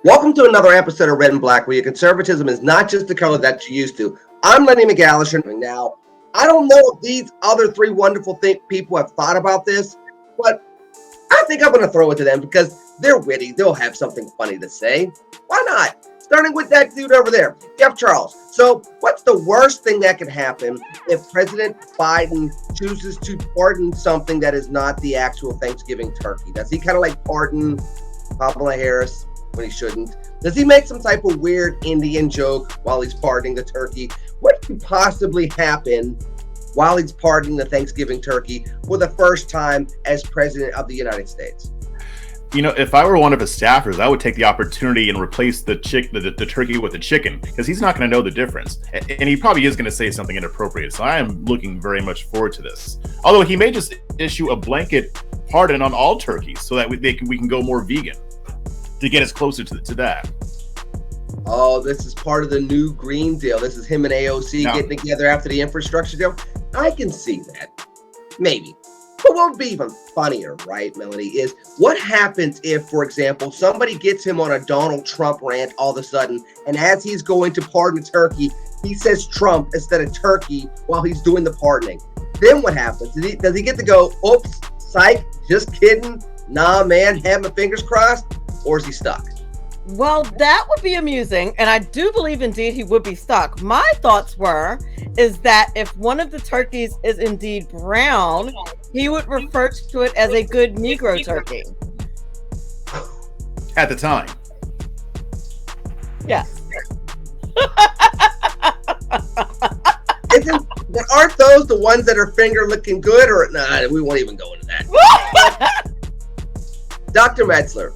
Welcome to another episode of Red and Black, where your conservatism is not just the color that you used to. I'm Lenny McAllister. Now, I don't know if these other three wonderful people have thought about this, but I think I'm going to throw it to them because they're witty. They'll have something funny to say. Why not? Starting with that dude over there, Jeff Charles. So, what's the worst thing that could happen if President Biden chooses to pardon something that is not the actual Thanksgiving turkey? Does he kind of like pardon Kamala Harris when he shouldn't? Does he make some type of weird Indian joke while he's pardoning the turkey? What could possibly happen while he's pardoning the Thanksgiving turkey for the first time as president of the United States? You know, if I were one of his staffers, I would take the opportunity and replace the turkey with the chicken, because he's not going to know the difference. And he probably is going to say something inappropriate. So I am looking very much forward to this. Although he may just issue a blanket pardon on all turkeys so that we can go more vegan to get us closer to that. Oh, this is part of the new Green Deal. This is him and AOC getting together after the infrastructure deal. I can see that. Maybe. But what would be even funnier, right, Melanie, is what happens if, for example, somebody gets him on a Donald Trump rant all of a sudden, and as he's going to pardon a turkey, he says Trump instead of turkey while he's doing the pardoning. Then what happens? Does he get to go, oops, psych, just kidding, nah, man, have my fingers crossed, or is he stuck? Well, that would be amusing, and I do believe indeed he would be stuck. My thoughts is that if one of the turkeys is indeed brown, he would refer to it as a good Negro turkey. At the time. Yes. Aren't those the ones that are finger looking good? Or nah, we won't even go into that. Dr. Metzler,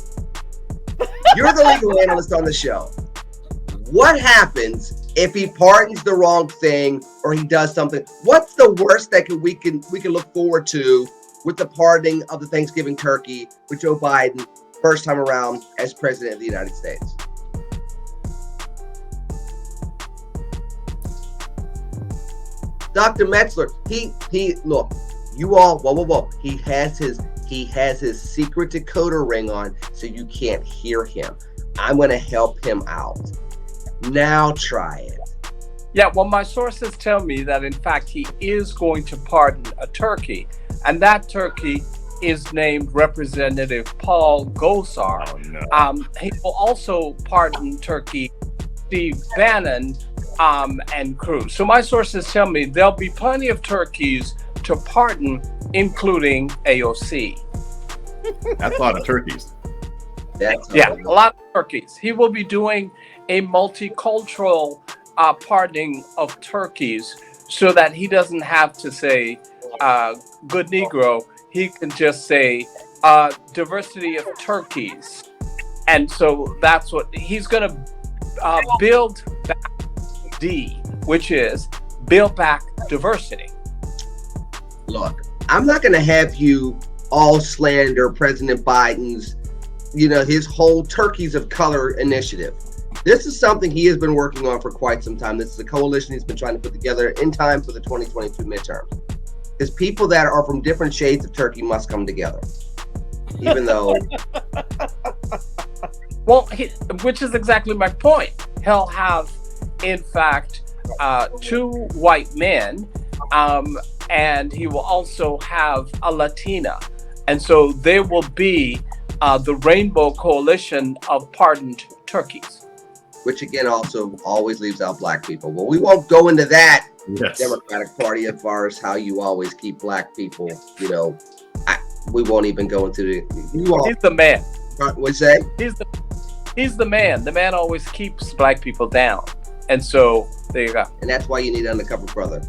you're the legal analyst on the show. What happens if he pardons the wrong thing or he does something? What's the worst that we can look forward to with the pardoning of the Thanksgiving turkey with Joe Biden first time around as president of the United States? Dr. Metzler, he look, you all, whoa. He has his secret decoder ring on, so you can't hear him. I'm going to help him out. Now try it. Yeah, well, my sources tell me that, in fact, he is going to pardon a turkey, and that turkey is named Representative Paul Gosar. Oh, no. He will also pardon turkey Steve Bannon and crew. So my sources tell me there'll be plenty of turkeys to pardon, including AOC. That's a lot of turkeys. Yeah, a lot of turkeys. He will be doing a multicultural pardoning of turkeys so that he doesn't have to say good Negro. He can just say diversity of turkeys. And so that's what he's going to build back D, which is build back diversity. Look, I'm not going to have you all slander President Biden's, his whole Turkeys of Color initiative. This is something he has been working on for quite some time. This is a coalition he's been trying to put together in time for the 2022 midterms. Because people that are from different shades of turkey must come together. Even though... Well, which is exactly my point. He'll have, in fact, two white men, and he will also have a Latina. And so there will be the Rainbow Coalition of Pardoned Turkeys. Which again also always leaves out black people. Well, we won't go into that Democratic Party as far as how you always keep black people, we won't even go into the... He's the man. What'd you say? He's the man. The man always keeps black people down. And so, there you go. And that's why you need Undercover Brother.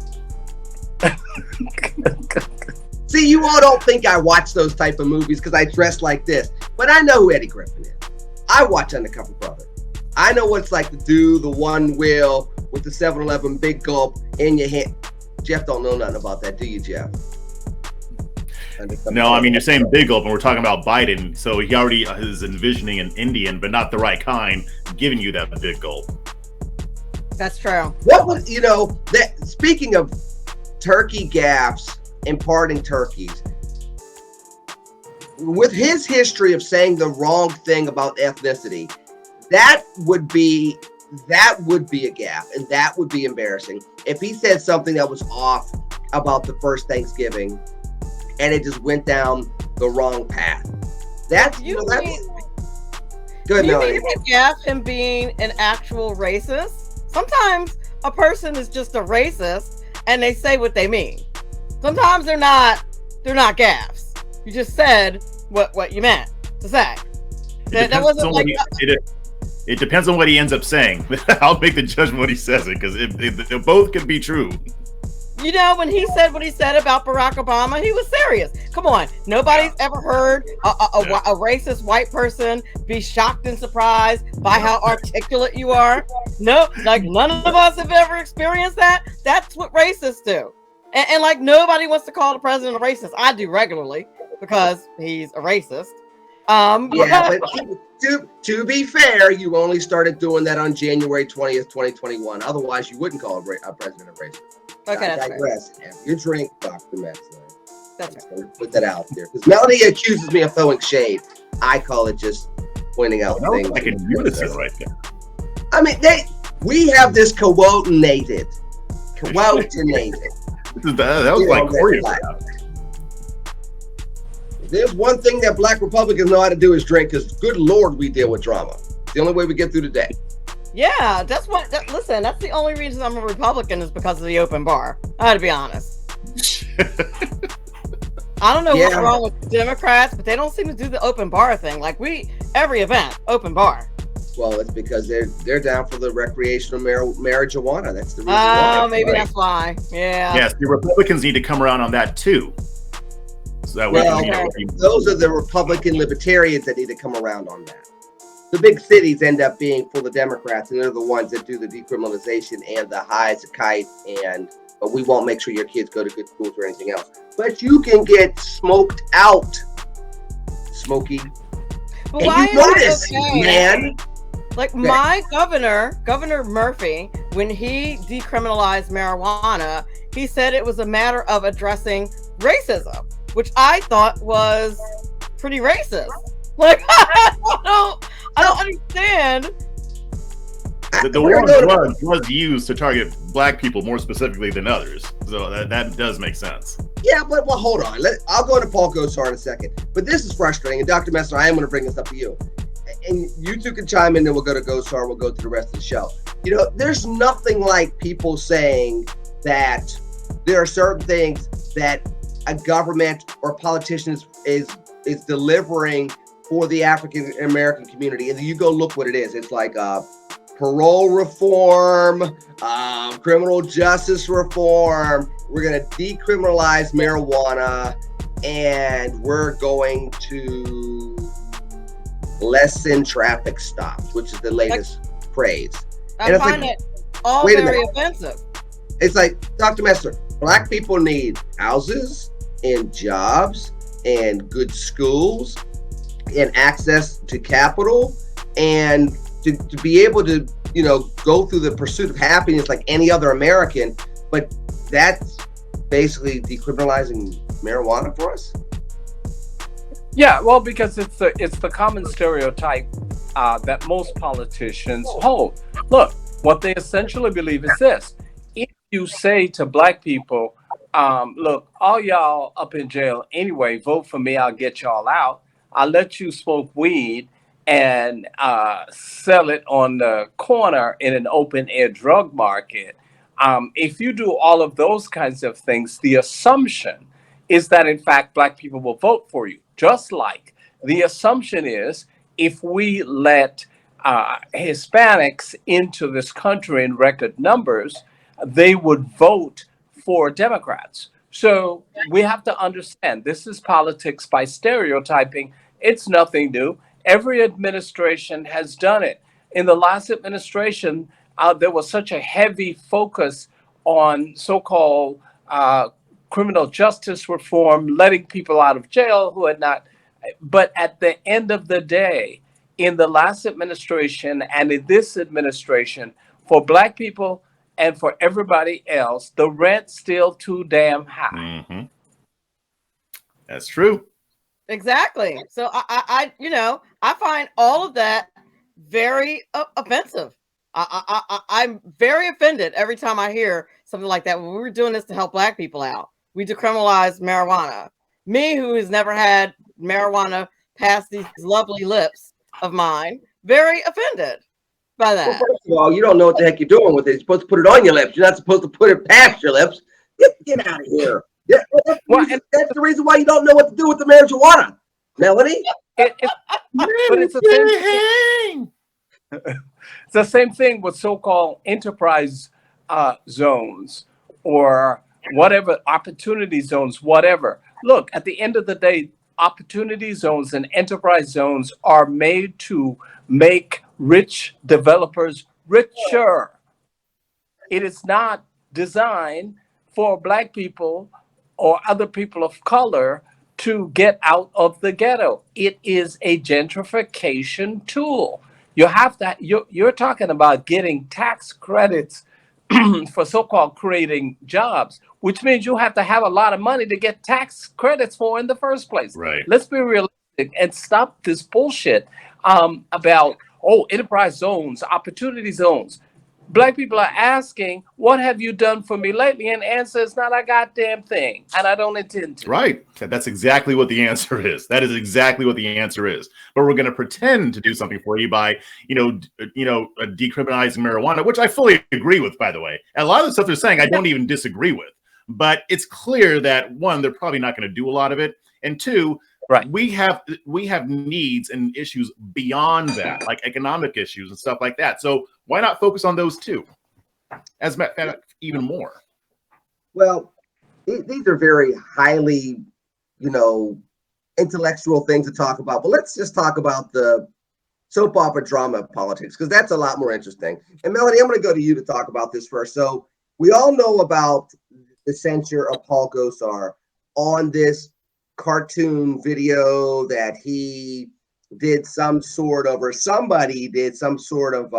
See, you all don't think I watch those type of movies because I dress like this. But I know who Eddie Griffin is. I watch Undercover Brother. I know what it's like to do the one wheel with the 7-Eleven big gulp in your hand. Jeff don't know nothing about that, do you, Jeff? No, I mean, you're saying big gulp, and we're talking about Biden, so he already is envisioning an Indian, but not the right kind, giving you that big gulp. That's true. What was, speaking of turkey gaffes and parting turkeys, with his history of saying the wrong thing about ethnicity, that would be a gaffe, and that would be embarrassing if he said something that was off about the first Thanksgiving, and it just went down the wrong path. That's that's. Good. You mean to gaffe him being an actual racist? Sometimes a person is just a racist, and they say what they mean. Sometimes they're not gaffes. You just said what you meant to say. That wasn't like. It depends on what he ends up saying. I'll make the judgment when he says it, because it both could be true. You know, when he said what he said about Barack Obama, he was serious. Come on, nobody's ever heard a racist white person be shocked and surprised by how articulate you are. No, like none of us have ever experienced that. That's what racists do. And like nobody wants to call the president a racist. I do regularly because he's a racist. Yeah, but to be fair, you only started doing that on January 20th, 2021. Otherwise, you wouldn't call a president a racist. Okay, I digress. Your drink, Dr. Metzler. That's right. Put that out there. Because Melanie accuses me of throwing shade. I call it just pointing out things. I can do this right there. I mean, we have this coordinated. That was like choreographed. There's one thing that Black Republicans know how to do is drink, because good Lord, we deal with drama. It's the only way we get through the day. Yeah, listen, that's the only reason I'm a Republican is because of the open bar. I gotta be honest. I don't know what's wrong with Democrats, but they don't seem to do the open bar thing. Like every event, open bar. Well, it's because they're down for the recreational marijuana. That's the reason. Oh, maybe that's why. Yeah. Yes, the Republicans need to come around on that too. So that way, those are the Republican libertarians that need to come around on that. The big cities end up being full of Democrats, and they're the ones that do the decriminalization and the high as a kite, but we won't make sure your kids go to good schools or anything else. But you can get smoked out, Smokey. But why you notice, man. Like my Governor Murphy, when he decriminalized marijuana, he said it was a matter of addressing racism, which I thought was pretty racist. Like I don't understand. The war on drugs was used to target Black people more specifically than others, so that does make sense. Yeah, but hold on. I'll go into Paul Gosar in a second. But this is frustrating, and Dr. Metzler, I am going to bring this up to you. And you two can chime in, then we'll go to Gosar, we'll go to the rest of the show. You know, there's nothing like people saying that there are certain things that a government or politician is delivering for the African American community, and you go look what it is. It's like parole reform, criminal justice reform. We're going to decriminalize marijuana, and we're going to lessen traffic stops, which is the latest craze. I find it all very offensive. It's like, Dr. Metzler, Black people need houses and jobs and good schools and access to capital, and to be able to, go through the pursuit of happiness like any other American. But that's basically decriminalizing marijuana for us. Yeah, well, because it's the common stereotype that most politicians hold. Look, what they essentially believe is this: if you say to Black people, look, all y'all up in jail anyway, vote for me, I'll get y'all out. I'll let you smoke weed and sell it on the corner in an open air drug market. If you do all of those kinds of things, the assumption is that, in fact, Black people will vote for you. Just like the assumption is, if we let Hispanics into this country in record numbers, they would vote for Democrats. So we have to understand, this is politics by stereotyping. It's nothing new. Every administration has done it. In the last administration, there was such a heavy focus on so-called criminal justice reform, letting people out of jail who had not. But at the end of the day, in the last administration and in this administration, for Black people and for everybody else, the rent's still too damn high. Mm-hmm. That's true. Exactly. So I find all of that very offensive. I'm very offended every time I hear something like that. When we were doing this to help Black people out, we decriminalized marijuana. Me, who has never had marijuana past these lovely lips of mine, very offended by Well, that. first of all, you don't know what the heck you're doing with it. You're supposed to put it on your lips. You're not supposed to put it past your lips. Get out of here. Yeah, Well, that's the reason why you don't know what to do with the marijuana, Melanie. But it's the same thing. It's the same thing with so-called enterprise zones or whatever, opportunity zones, whatever. Look, at the end of the day, opportunity zones and enterprise zones are made to make rich developers richer. It is not designed for Black people or other people of color to get out of the ghetto. It is a gentrification tool. You have that. You're talking about getting tax credits for so-called creating jobs, which means you have to have a lot of money to get tax credits for in the first place. Right. Let's be realistic and stop this bullshit about enterprise zones, opportunity zones. Black people are asking, what have you done for me lately? And the answer is not a goddamn thing. And I don't intend to. Right. That's exactly what the answer is. That is exactly what the answer is. But we're going to pretend to do something for you by, decriminalizing marijuana, which I fully agree with, by the way. And a lot of the stuff they're saying, I don't even disagree with. But it's clear that, one, they're probably not going to do a lot of it. And two, right, we have needs and issues beyond that, like economic issues and stuff like that. So why not focus on those too, as even more? Well, these are very highly, intellectual things to talk about. But let's just talk about the soap opera drama of politics, because that's a lot more interesting. And Melanie, I'm going to go to you to talk about this first. So we all know about the censure of Paul Gosar on this cartoon video that he did somebody did some sort of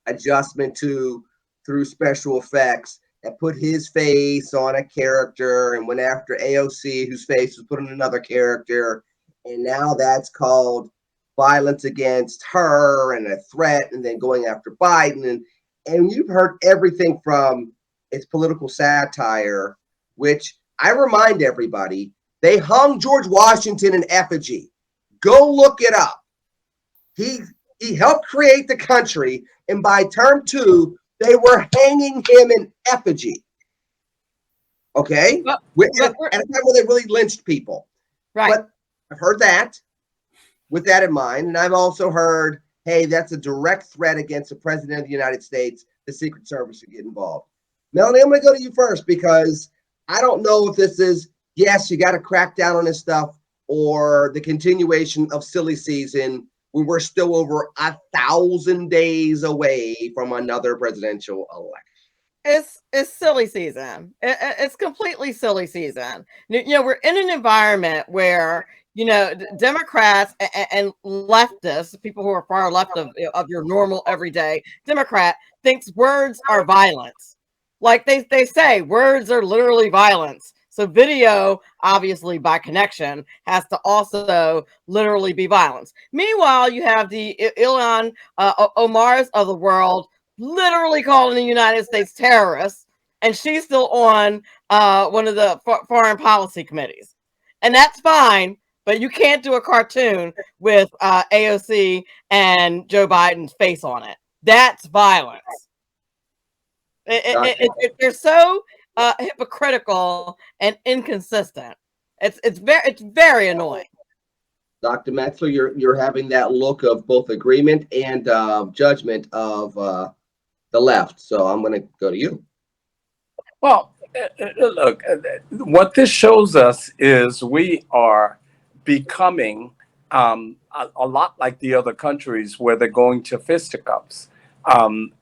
adjustment to through special effects and put his face on a character and went after AOC, whose face was put on another character. And now that's called violence against her and a threat, and then going after Biden. And you've heard everything from it's political satire, which I remind everybody, they hung George Washington in effigy. Go look it up. He helped create the country, and by term 2, they were hanging him in effigy. Okay? At a time where they really lynched people. Right. But I've heard that with that in mind. And I've also heard, hey, that's a direct threat against the president of the United States. The Secret Service should get involved. Melanie, I'm going to go to you first, because I don't know if this is, yes, you got to crack down on this stuff, or the continuation of silly season when we're still over 1,000 days away from another presidential election. It's silly season. It's completely silly season. We're in an environment where Democrats and leftists, people who are far left of your normal everyday Democrat, thinks words are violence. Like they say, words are literally violence. So video, obviously by connection, has to also literally be violence. Meanwhile, you have the Ilhan Omars of the world literally calling the United States terrorists, and she's still on one of the foreign policy committees. And that's fine, but you can't do a cartoon with AOC and Joe Biden's face on it. That's violence. They're so hypocritical and inconsistent. It's very annoying. Dr. Metzler, you're having that look of both agreement and judgment of the left. So I'm going to go to you. Well, look, what this shows us is we are becoming a lot like the other countries where they're going to fisticuffs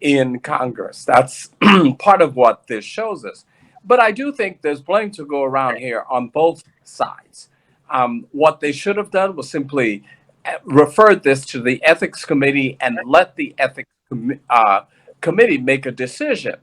in Congress. That's part of what this shows us. But I do think there's blame to go around here on both sides. What they should have done was simply referred this to the ethics committee and let the ethics committee make a decision.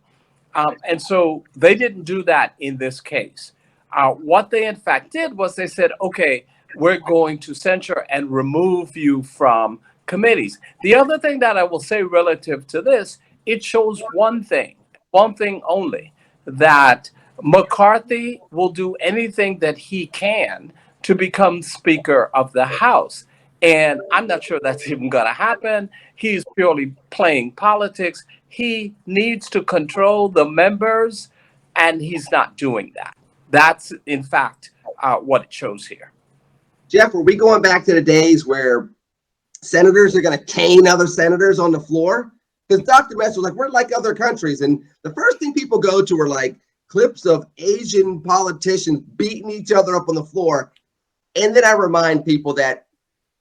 And so they didn't do that in this case. What they in fact did was they said, okay, we're going to censure and remove you from committees. The other thing that I will say relative to this, it shows one thing only, that McCarthy will do anything that he can to become Speaker of the House. And I'm not sure that's even going to happen. He's purely playing politics. He needs to control the members, and he's not doing that. That's, in fact, what it shows here. Jeff, are we going back to the days where senators are going to cane other senators on the floor? Because Dr. Metz was like, we're like other countries. And the first thing people go to are like clips of Asian politicians beating each other up on the floor. And then I remind people that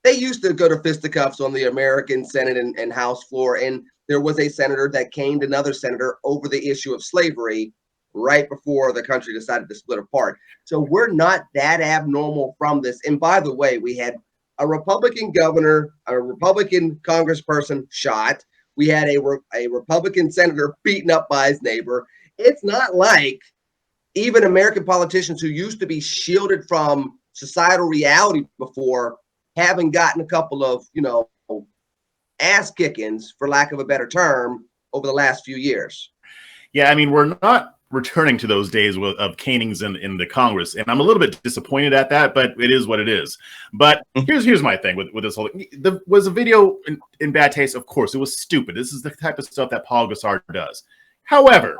they used to go to fisticuffs on the American Senate and House floor. And there was a senator that caned another senator over the issue of slavery right before the country decided to split apart. So we're not that abnormal from this. And by the way, we had a Republican governor, a Republican congressperson shot. We had a Republican senator beaten up by his neighbor. It's not like even American politicians who used to be shielded from societal reality before haven't gotten a couple of, ass kickings, for lack of a better term, over the last few years. Yeah, I mean, we're not returning to those days of canings in the Congress, and I'm a little bit disappointed at that, but it is what it is. But here's my thing with this whole thing. Was a video in bad taste? Of course, it was stupid. This is the type of stuff that Paul Gosar does. However,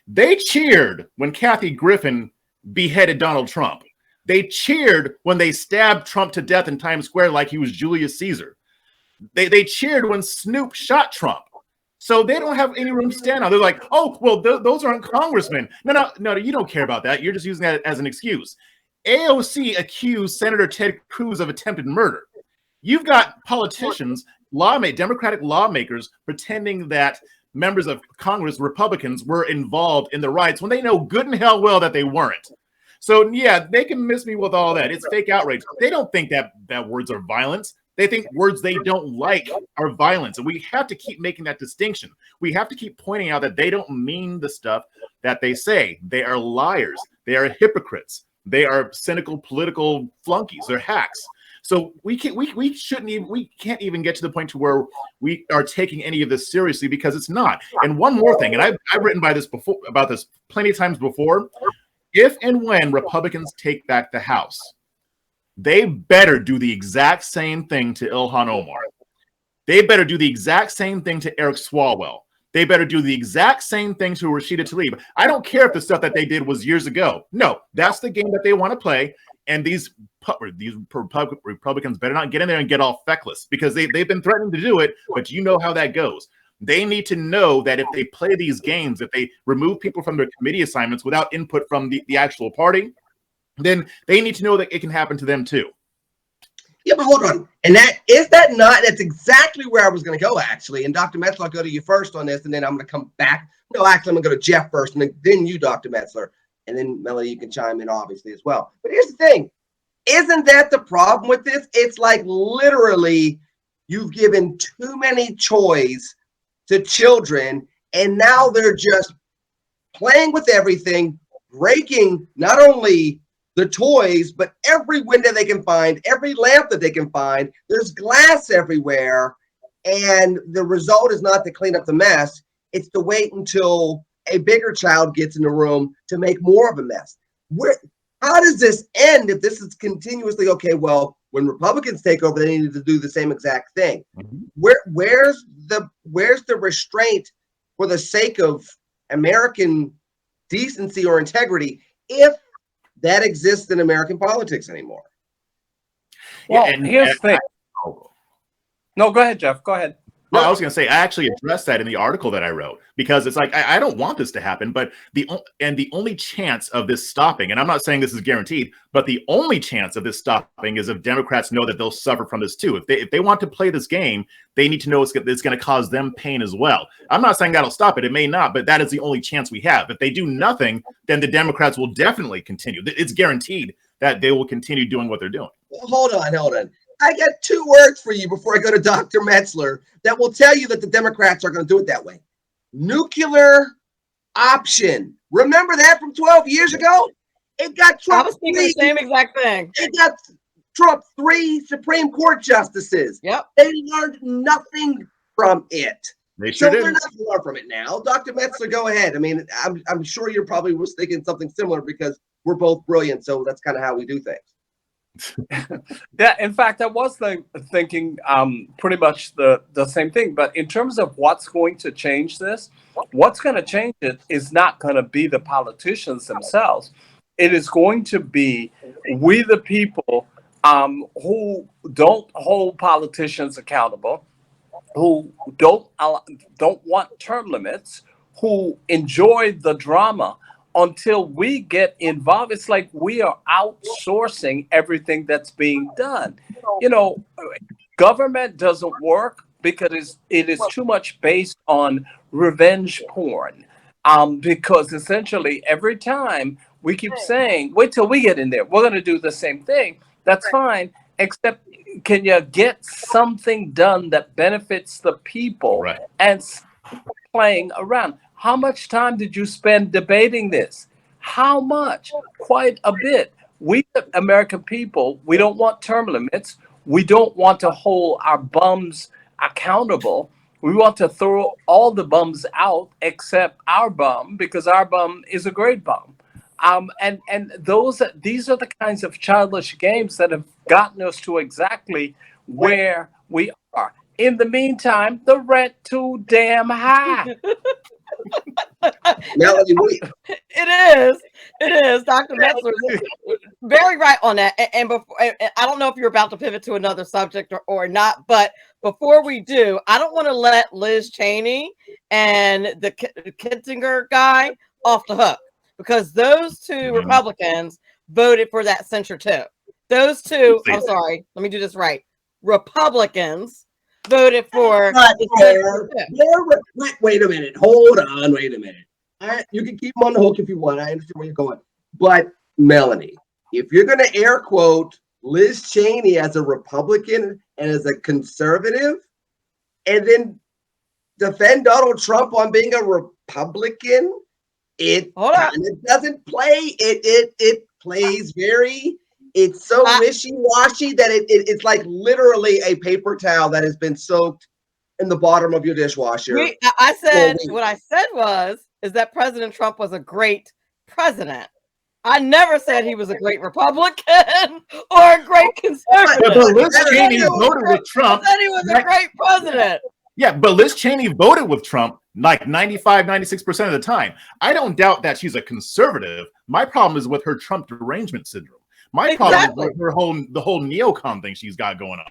they cheered when Kathy Griffin beheaded Donald Trump. They cheered when they stabbed Trump to death in Times Square like he was Julius Caesar. They cheered when Snoop shot Trump. So they don't have any room to stand on. They're like, oh, well, those aren't congressmen. No, you don't care about that. You're just using that as an excuse. AOC accused Senator Ted Cruz of attempted murder. You've got politicians, Democratic lawmakers, pretending that members of Congress, Republicans, were involved in the riots when they know good and hell well that they weren't. So, yeah, they can miss me with all that. It's fake outrage. They don't think that words are violence. They think words they don't like are violence. And we have to keep making that distinction. We have to keep pointing out that they don't mean the stuff that they say. They are liars. They are hypocrites. They are cynical political flunkies. They're hacks. So we can't even get to the point to where we are taking any of this seriously, because it's not. And one more thing, and I've written about this plenty of times before. If and when Republicans take back the House, they better do the exact same thing to Ilhan Omar. They better do the exact same thing to Eric Swalwell. They better do the exact same thing to Rashida Tlaib. I don't care if the stuff that they did was years ago. No, that's the game that they want to play. And these Republicans better not get in there and get all feckless, because they've been threatening to do it, but you know how that goes. They need to know that if they play these games, if they remove people from their committee assignments without input from the actual party, then they need to know that it can happen to them too. Yeah, but hold on. And that's exactly where I was going to go, actually. And Dr. Metzler, I'll go to you first on this, and then I'm going to come back. No, actually, I'm going to go to Jeff first, and then you, Dr. Metzler. And then, Melody, you can chime in, obviously, as well. But here's the thing. Isn't that the problem with this? It's like literally you've given too many toys to children, and now they're just playing with everything, breaking not only the toys, but every window they can find, every lamp that they can find. There's glass everywhere, and the result is not to clean up the mess. It's to wait until a bigger child gets in the room to make more of a mess. How does this end if this is continuously, okay, well, when Republicans take over, they need to do the same exact thing. Mm-hmm. Where's the restraint for the sake of American decency or integrity if that exists in American politics anymore? Well, and here's the thing. No, go ahead, Jeff. Go ahead. No, I was going to say, I actually addressed that in the article that I wrote, because it's like, I don't want this to happen, but the only chance of this stopping, and I'm not saying this is guaranteed, but the only chance of this stopping is if Democrats know that they'll suffer from this too. If they want to play this game, they need to know it's going to cause them pain as well. I'm not saying that'll stop it. It may not, but that is the only chance we have. If they do nothing, then the Democrats will definitely continue. It's guaranteed that they will continue doing what they're doing. Well, hold on. I got 2 words for you before I go to Dr. Metzler that will tell you that the Democrats are going to do it that way. Nuclear option. Remember that from 12 years ago? It got Trump. I was thinking the same exact thing. It got Trump 3 Supreme Court justices. Yep. They learned nothing from it. They sure So did. they're not going to learn from it now. Dr. Metzler, go ahead. I mean, I'm sure you're probably was thinking something similar because we're both brilliant. So that's kind of how we do things. Yeah, in fact, I was thinking pretty much the same thing. But in terms of what's going to change this, what's going to change it is not going to be the politicians themselves. It is going to be we, the people, who don't hold politicians accountable, who don't want term limits, who enjoy the drama until we get involved. It's like we are outsourcing everything that's being done. You know, government doesn't work because it is too much based on revenge porn. Because essentially every time we keep saying, wait till we get in there, we're going to do the same thing. That's fine, except can you get something done that benefits the people Right. and playing around? How much time did you spend debating this? How much? Quite a bit. We, the American people, we don't want term limits. We don't want to hold our bums accountable. We want to throw all the bums out except our bum, because our bum is a great bum. And these are the kinds of childish games that have gotten us to exactly where we are. In the meantime, the rent too damn high. Melanie, It is. Dr. Metzler is very right on that. And before, and I don't know if you're about to pivot to another subject or not, but before we do, I don't want to let Liz Cheney and the Kitzinger guy off the hook, because those two Republicans voted for that censure too. Those two, I'm sorry, let me do this right. Republicans voted for. Wait a minute. Hold on. Wait a minute. You can keep them on the hook if you want. I understand where you're going. But Melanie, if you're going to air quote Liz Cheney as a Republican and as a conservative, and then defend Donald Trump on being a Republican, it kind of doesn't play. It plays very. It's so wishy-washy that it's like literally a paper towel that has been soaked in the bottom of your dishwasher. I said what I said is that President Trump was a great president. I never said he was a great Republican or a great conservative. But Liz Cheney voted with Trump. I said he was a great president. Yeah, but Liz Cheney voted with Trump like 95, 96% of the time. I don't doubt that she's a conservative. My problem is with her Trump derangement syndrome. My problem is with the whole neocon thing she's got going on.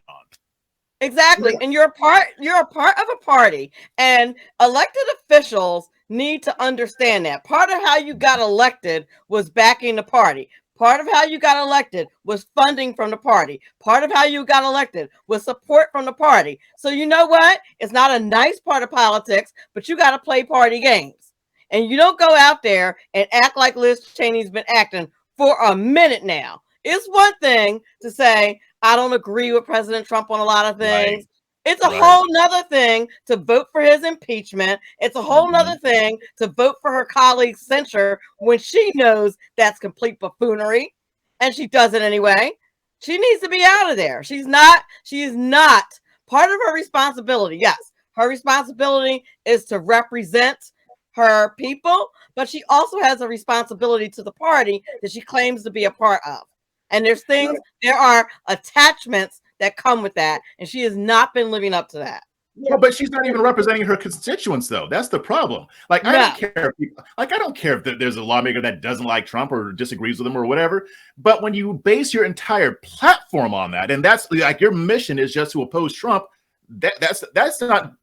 Exactly. And you're a part of a party, and elected officials need to understand that. Part of how you got elected was backing the party. Part of how you got elected was funding from the party. Part of how you got elected was support from the party. So you know what? It's not a nice part of politics, but you got to play party games. And you don't go out there and act like Liz Cheney's been acting for a minute now. It's one thing to say, I don't agree with President Trump on a lot of things. Right. It's a whole nother thing to vote for his impeachment. It's a whole nother thing to vote for her colleague's censure when she knows that's complete buffoonery, and she does it anyway. She needs to be out of there. She is not part of her responsibility. Yes, her responsibility is to represent her people, but she also has a responsibility to the party that she claims to be a part of. And there are attachments that come with that, and she has not been living up to that. Yeah, but she's not even representing her constituents, though. That's the problem. Like, I don't care if there's a lawmaker that doesn't like Trump or disagrees with him or whatever. But when you base your entire platform on that, and that's like your mission is just to oppose Trump, that's not.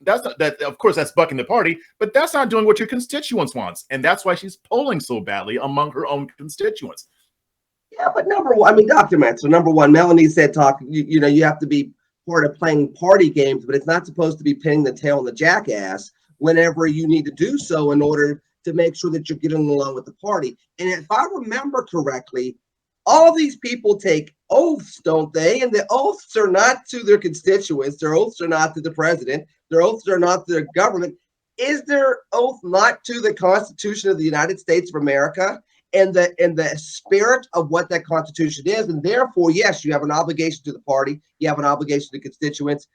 Of course, that's bucking the party, but that's not doing what your constituents wants, and that's why she's polling so badly among her own constituents. Yeah, but number one, I mean, Dr. Metzler, number one, Melanie said, you have to be part of playing party games, but it's not supposed to be pinning the tail on the jackass whenever you need to do so in order to make sure that you're getting along with the party. And if I remember correctly, all these people take oaths, don't they? And the oaths are not to their constituents. Their oaths are not to the president. Their oaths are not to their government. Is their oath not to the Constitution of the United States of America? the spirit of what that Constitution is. And therefore, yes, you have an obligation to the party, you have an obligation to constituents,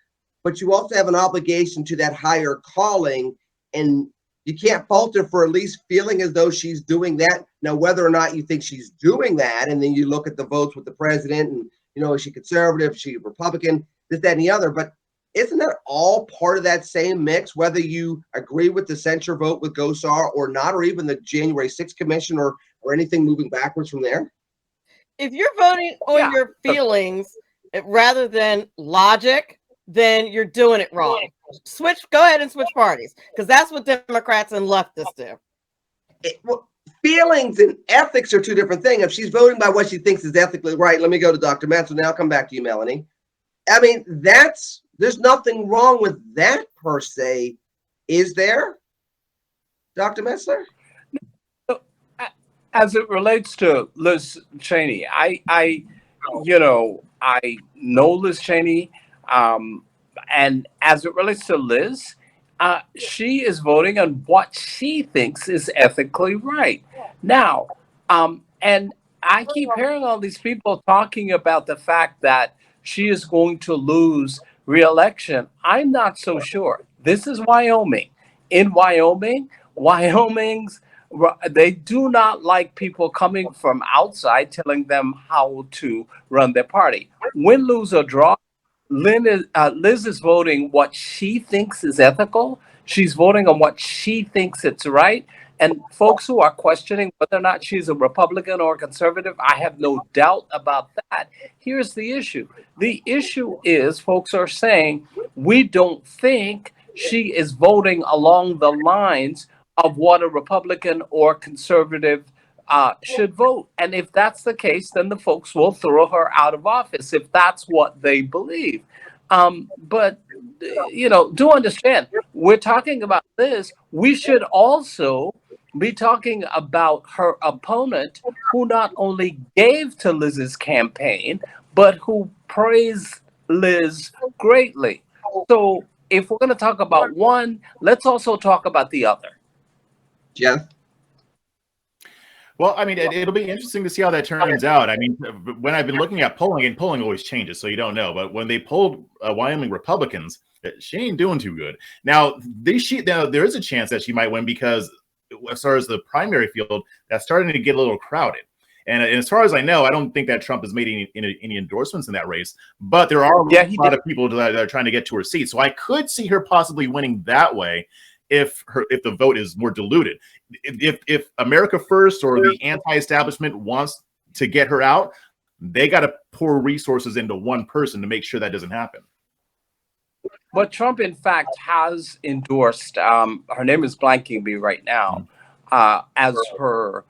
but you also have an obligation to that higher calling. And you can't fault her for at least feeling as though she's doing that. Now, whether or not you think she's doing that, and then you look at the votes with the president, and is she conservative, is she Republican, this, that, and the other. But isn't that all part of that same mix, whether you agree with the censure vote with Gosar or not, or even the January 6th commission or anything moving backwards from there? If you're voting on your feelings rather than logic, then you're doing it wrong. Go ahead and switch parties, because that's what Democrats and leftists do. Feelings and ethics are two different things. If she's voting by what she thinks is ethically right, let me go to Dr. Metz, and now I'll come back to you, Melanie. I mean, there's nothing wrong with that per se, is there, Dr. Metzler? As it relates to Liz Cheney, I know Liz Cheney, and as it relates to Liz, she is voting on what she thinks is ethically right. Now, and I keep hearing all these people talking about the fact that she is going to lose re-election. I'm not so sure. This is Wyoming. In Wyoming's they do not like people coming from outside telling them how to run their party. Win, lose, or draw, Liz is voting what she thinks is ethical. She's voting on what she thinks it's right. And folks who are questioning whether or not she's a Republican or a conservative, I have no doubt about that. Here's the issue. The issue is folks are saying we don't think she is voting along the lines of what a Republican or conservative should vote. And if that's the case, then the folks will throw her out of office if that's what they believe. But, do understand, we're talking about this. We should also be talking about her opponent, who not only gave to Liz's campaign, but who praised Liz greatly. So if we're going to talk about one, let's also talk about the other. Jeff? Well, I mean, it'll be interesting to see how that turns out. I mean, when I've been looking at polling, and polling always changes, so you don't know. But when they polled Wyoming Republicans, she ain't doing too good. Now, there is a chance that she might win because, as far as the primary field, that's starting to get a little crowded. And as far as I know, I don't think that Trump has made any endorsements in that race. But there are a lot of people that are trying to get to her seat. So I could see her possibly winning that way if the vote is more diluted. If America First or the anti-establishment wants to get her out, they got to pour resources into one person to make sure that doesn't happen. But Trump, in fact, has endorsed. Her name is blanking me right now, as her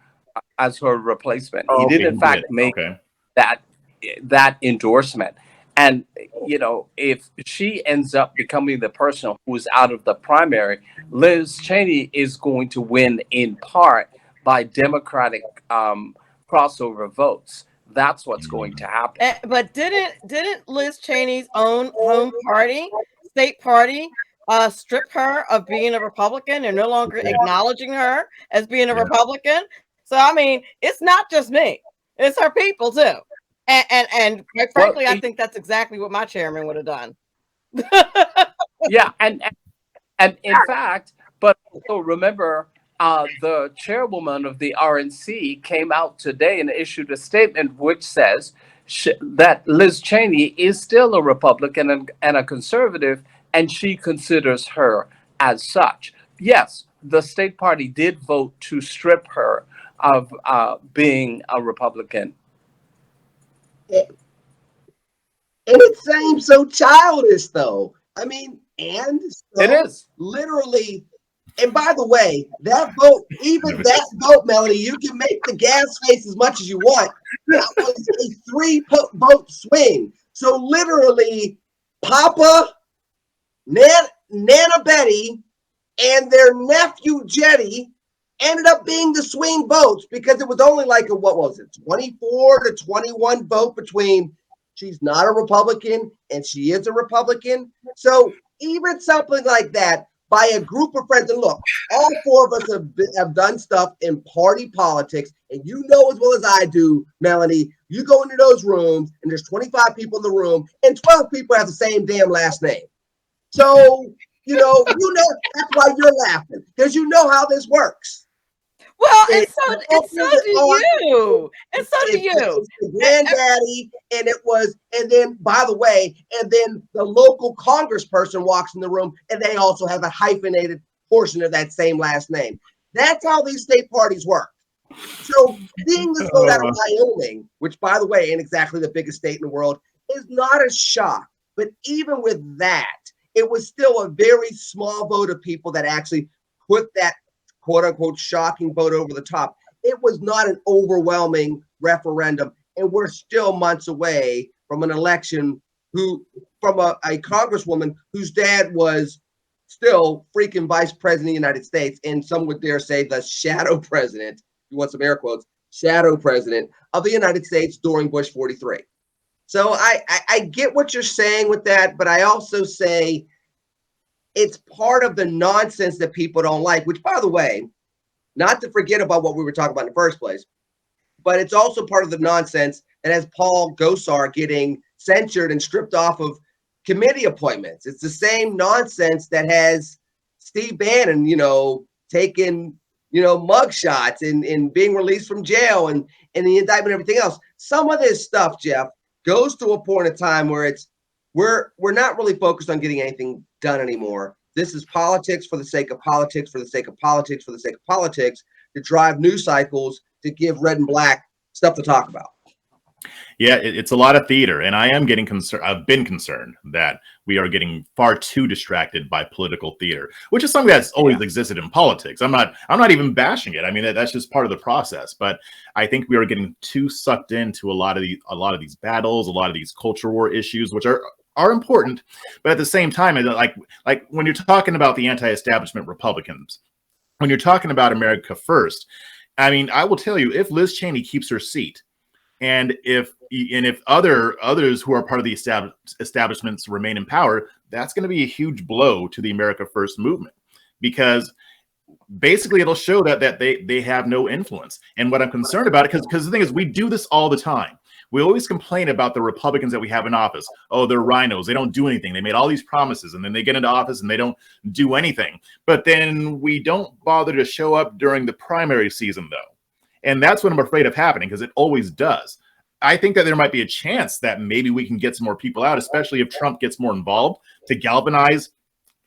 replacement. He did, in fact, make that endorsement. And, if she ends up becoming the person who's out of the primary, Liz Cheney is going to win in part by Democratic crossover votes. That's what's going to happen. But didn't Liz Cheney's own home party, state party, strip her of being a Republican and no longer acknowledging her as being a Republican? So, I mean, it's not just me. It's her people, too. And quite frankly, I think that's exactly what my chairman would have done. Yeah, and in fact, but also remember, the chairwoman of the RNC came out today and issued a statement which says that Liz Cheney is still a Republican and a conservative, and she considers her as such. Yes, the state party did vote to strip her of being a Republican. And it seems so childish, though. I mean, and so it is literally. And by the way, that vote, even that vote, Melanie, you can make the gas face as much as you want. That was a 3-vote swing. So literally, Papa, Nana Betty, and their nephew Jetty ended up being the swing votes because it was only like 24 to 21 vote between she's not a Republican and she is a Republican. So even something like that, by a group of friends. And look, all four of us have done stuff in party politics, and you know as well as I do, Melanie, you go into those rooms and there's 25 people in the room and 12 people have the same damn last name. So, that's why you're laughing, because you know how this works. Well, and so do you. And so do you. It's the granddaddy, and then, by the way, and then the local congressperson walks in the room, and they also have a hyphenated portion of that same last name. That's how these state parties work. So seeing this vote out of Wyoming, which, by the way, ain't exactly the biggest state in the world, is not a shock. But even with that, it was still a very small vote of people that actually put that quote-unquote shocking vote over the top. It was not an overwhelming referendum, and we're still months away from an election from a congresswoman whose dad was still freaking vice president of the United States, and some would dare say the shadow president, if you want some air quotes, shadow president of the United States during Bush 43. So I get what you're saying with that, but I also say it's part of the nonsense that people don't like, which, by the way, not to forget about what we were talking about in the first place, but it's also part of the nonsense that has Paul Gosar getting censured and stripped off of committee appointments. It's the same nonsense that has Steve Bannon, taking, mugshots and being released from jail and the indictment and everything else. Some of this stuff, Jeff, goes to a point in time where we're not really focused on getting anything done anymore. This is politics for the sake of politics, for the sake of politics, for the sake of politics, to drive news cycles, to give red and black stuff to talk about. Yeah, it's a lot of theater, and I am getting concerned. I've been concerned that we are getting far too distracted by political theater, which is something that's always existed in politics. I'm not even bashing it. I mean, that's just part of the process. But I think we are getting too sucked into a lot of these battles, a lot of these culture war issues, which are important, but at the same time, like when you're talking about the anti-establishment Republicans, when you're talking about America First, I mean, I will tell you, if Liz Cheney keeps her seat, and if others who are part of the establishments remain in power, that's going to be a huge blow to the America First movement, because basically it'll show that they have no influence. And what I'm concerned about, because the thing is, we do this all the time. We always complain about the Republicans that we have in office. Oh, they're rhinos. They don't do anything. They made all these promises, and then they get into office and they don't do anything. But then we don't bother to show up during the primary season, though. And that's what I'm afraid of happening, because it always does. I think that there might be a chance that maybe we can get some more people out, especially if Trump gets more involved, to galvanize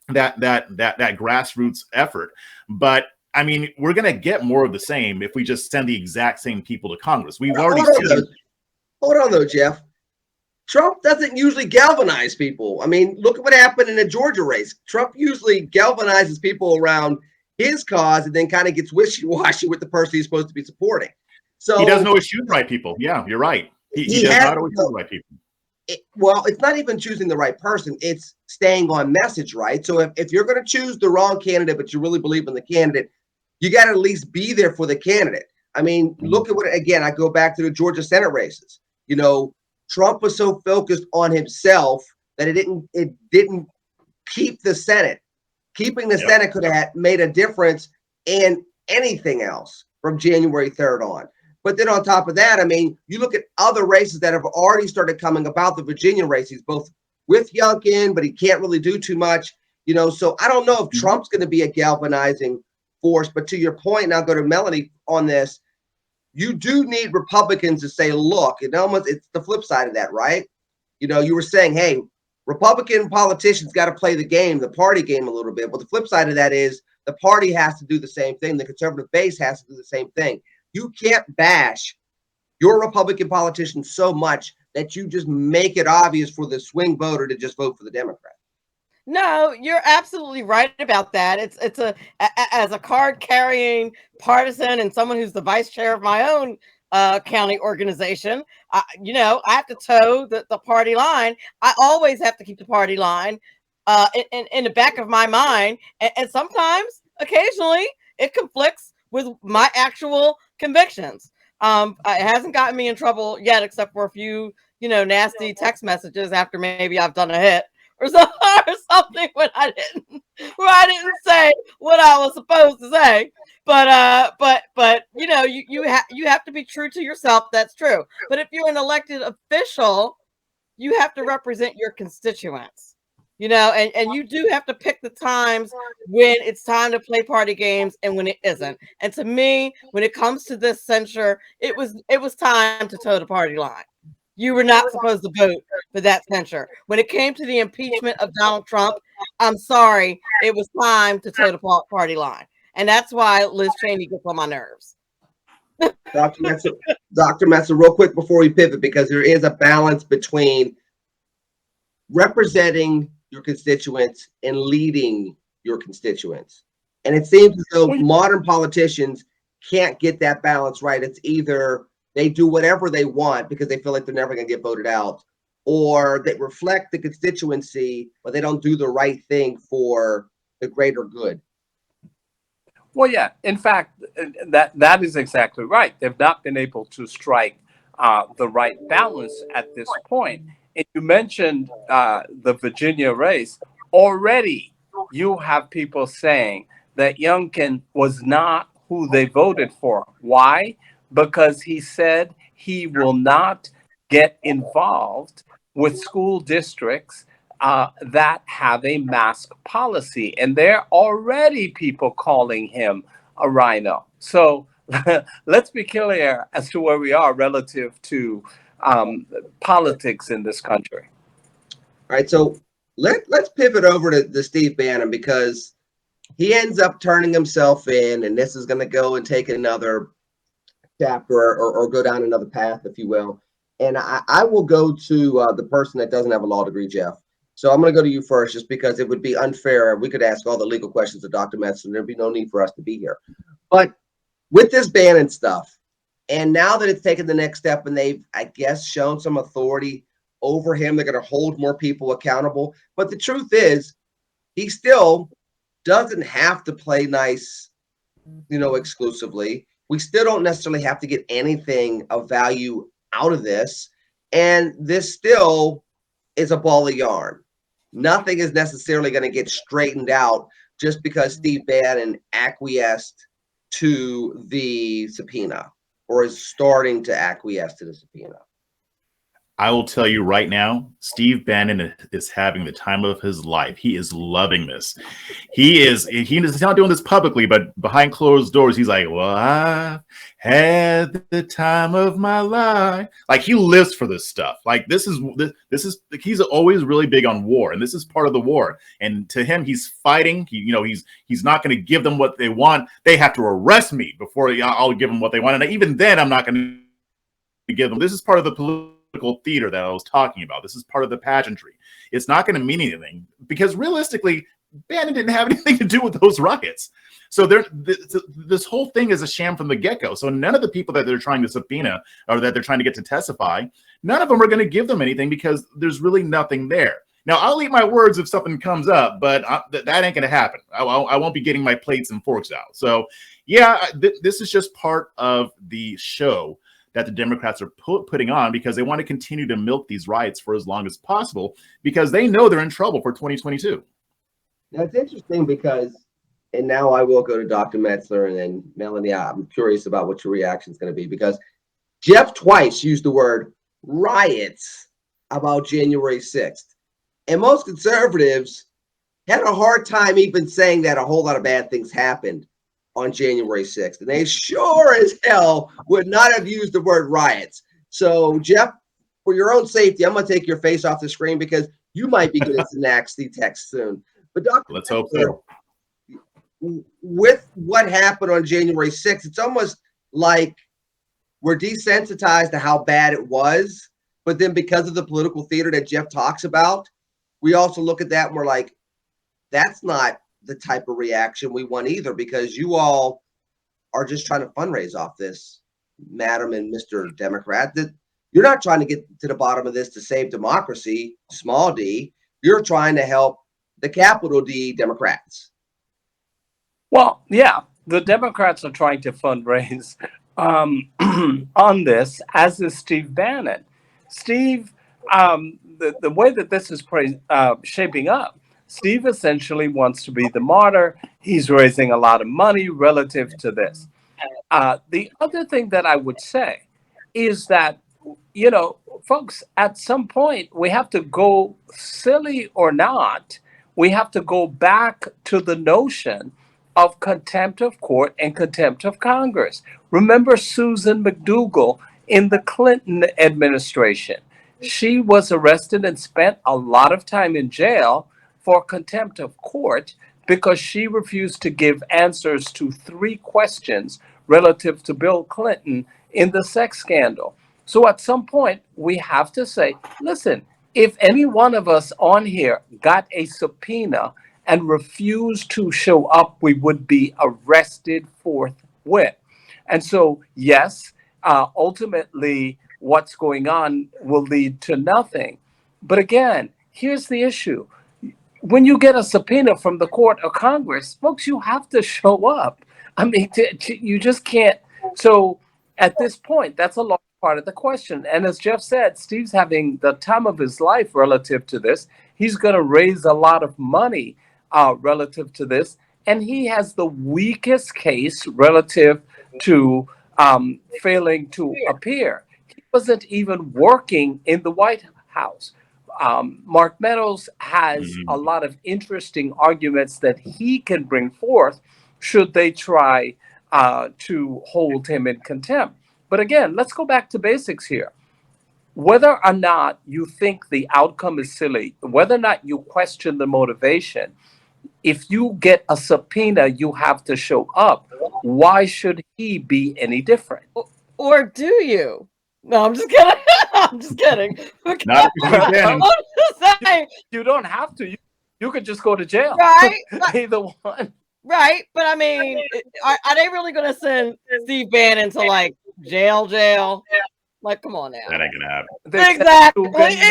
that grassroots effort. But I mean, we're going to get more of the same if we just send the exact same people to Congress. We've already seen. Hold on, though, Jeff. Trump doesn't usually galvanize people. I mean, look at what happened in the Georgia race. Trump usually galvanizes people around his cause and then kind of gets wishy-washy with the person he's supposed to be supporting. So he doesn't always choose the right people. Yeah, you're right. He does not always choose the right people. It's not even choosing the right person. It's staying on message, right? So if you're going to choose the wrong candidate, but you really believe in the candidate, you got to at least be there for the candidate. I mean, look at again, I go back to the Georgia Senate races. Trump was so focused on himself that it didn't keep the Senate. Keeping the Senate could have made a difference in anything else from January 3rd on. But then on top of that, I mean, you look at other races that have already started coming about, the Virginia races, both with Youngkin, but he can't really do too much. So I don't know if Trump's going to be a galvanizing force. But to your point, and I'll go to Melanie on this, you do need Republicans to say, look, it's the flip side of that, right? You were saying, hey, Republican politicians got to play the game, the party game a little bit. But the flip side of that is the party has to do the same thing. The conservative base has to do the same thing. You can't bash your Republican politicians so much that you just make it obvious for the swing voter to just vote for the Democrat. No, you're absolutely right about that. It's as a card carrying partisan and someone who's the vice chair of my own county organization, I have to toe the party line. I always have to keep the party line in the back of my mind. And sometimes, occasionally, it conflicts with my actual convictions. It hasn't gotten me in trouble yet, except for a few, nasty text messages after maybe I've done a hit or something when I didn't say what I was supposed to say. But you know, you have to be true to yourself. That's true. But if you're an elected official, you have to represent your constituents. You know, and you do have to pick the times when it's time to play party games and when it isn't. And to me, when it comes to this censure, it was time to toe the party line. You were not supposed to vote for that censure. When it came to the impeachment of Donald Trump, I'm sorry, it was time to toe the party line. And that's why Liz Cheney gets on my nerves. Dr. Metzer, real quick before we pivot, because there is a balance between representing your constituents and leading your constituents. And it seems as though modern politicians can't get that balance right. It's either they do whatever they want because they feel like they're never going to get voted out, or they reflect the constituency, but they don't do the right thing for the greater good. Well, yeah. In fact, that is exactly right. They've not been able to strike the right balance at this point. And you mentioned the Virginia race. Already, you have people saying that Youngkin was not who they voted for. Why? Because he said he will not get involved with school districts that have a mask policy. And there are already people calling him a rhino. So let's be clear as to where we are relative to politics in this country. All right, so let's pivot over to Steve Bannon, because he ends up turning himself in, and this is going to go and take another chapter or go down another path, if you will. And I will go to the person that doesn't have a law degree, Jeff. So I'm going to go to you first, just because it would be unfair. We could ask all the legal questions of Dr. Metz, and there'd be no need for us to be here. But with this Bannon stuff, and now that it's taken the next step and they've, I guess, shown some authority over him, they're going to hold more people accountable. But the truth is, he still doesn't have to play nice, exclusively. We still don't necessarily have to get anything of value out of this. And this still is a ball of yarn. Nothing is necessarily going to get straightened out just because Steve Bannon acquiesced to the subpoena, or is starting to acquiesce to the subpoena. I will tell you right now, Steve Bannon is having the time of his life. He is loving this. He's not doing this publicly, but behind closed doors, he's like, well, I had the time of my life. Like, he lives for this stuff. Like, this is he's always really big on war, and this is part of the war. And to him, he's fighting. He's not going to give them what they want. They have to arrest me before I'll give them what they want. And even then, I'm not going to give them. This is part of the political theater that I was talking about. This is part of the pageantry. It's not going to mean anything, because realistically, Bannon didn't have anything to do with those riots. So this whole thing is a sham from the get-go. So none of the people that they're trying to subpoena or that they're trying to get to testify, none of them are going to give them anything, because there's really nothing there. Now, I'll eat my words if something comes up, but that ain't going to happen. I won't be getting my plates and forks out. So yeah, this is just part of the show that the Democrats are putting on, because they want to continue to milk these riots for as long as possible, because they know they're in trouble for 2022. Now, it's interesting because, and now I will go to Dr. Metzler and then Melanie. I'm curious about what your reaction is going to be, because Jeff twice used the word riots about January 6th. And most conservatives had a hard time even saying that a whole lot of bad things happened on January 6th. And they sure as hell would not have used the word riots. So, Jeff, for your own safety, I'm going to take your face off the screen, because you might be getting some nasty text soon. But Dr. Let's hope so. With what happened on January 6th, it's almost like we're desensitized to how bad it was. But then because of the political theater that Jeff talks about, we also look at that and we're like, that's not the type of reaction we want either, because you all are just trying to fundraise off this, Madam and Mr. Democrat. That you're not trying to get to the bottom of this to save democracy, small d. You're trying to help the capital D Democrats. Well, yeah, the Democrats are trying to fundraise on this, as is Steve Bannon. Steve, the way that this is shaping up, Steve essentially wants to be the martyr. He's raising a lot of money relative to this. The other thing that I would say is that, folks, at some point we have to go, silly or not, we have to go back to the notion of contempt of court and contempt of Congress. Remember Susan McDougal in the Clinton administration? She was arrested and spent a lot of time in jail for contempt of court because she refused to give answers to 3 questions relative to Bill Clinton in the sex scandal. So at some point, we have to say, listen, if any one of us on here got a subpoena and refused to show up, we would be arrested forthwith. And so, yes, ultimately, what's going on will lead to nothing. But again, here's the issue. When you get a subpoena from the court or Congress, folks, you have to show up. I mean, you just can't. So at this point, that's a large part of the question. And as Jeff said, Steve's having the time of his life relative to this. He's going to raise a lot of money relative to this. And he has the weakest case relative to failing to appear. He wasn't even working in the White House. Mark Meadows has a lot of interesting arguments that he can bring forth should they try to hold him in contempt. But again, let's go back to basics here. Whether or not you think the outcome is silly, whether or not you question the motivation, if you get a subpoena, you have to show up. Why should he be any different? Or do you? No, I'm just kidding. I'm just kidding. Not if you can. I'm just saying. You don't have to. You could just go to jail. Right. Either one. Right. But I mean, are they really going to send Steve Bannon to like jail? Like, come on now. That ain't gonna happen.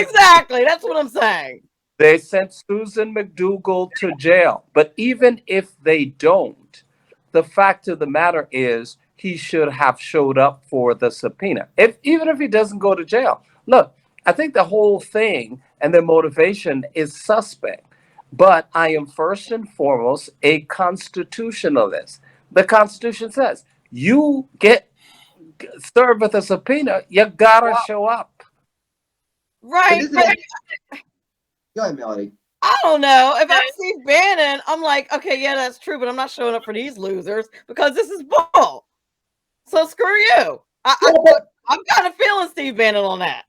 Exactly. That's what I'm saying. They sent Susan McDougal to jail. But even if they don't, the fact of the matter is he should have showed up for the subpoena. Even if he doesn't go to jail. Look, I think the whole thing and the motivation is suspect. But I am first and foremost a constitutionalist. The Constitution says you get served with a subpoena, you gotta show up. Right. Go ahead, Melody. I don't know. If I'm Steve Bannon, I'm like, okay, yeah, that's true, but I'm not showing up for these losers because this is bull. So screw you. I'm kind of feeling Steve Bannon on that.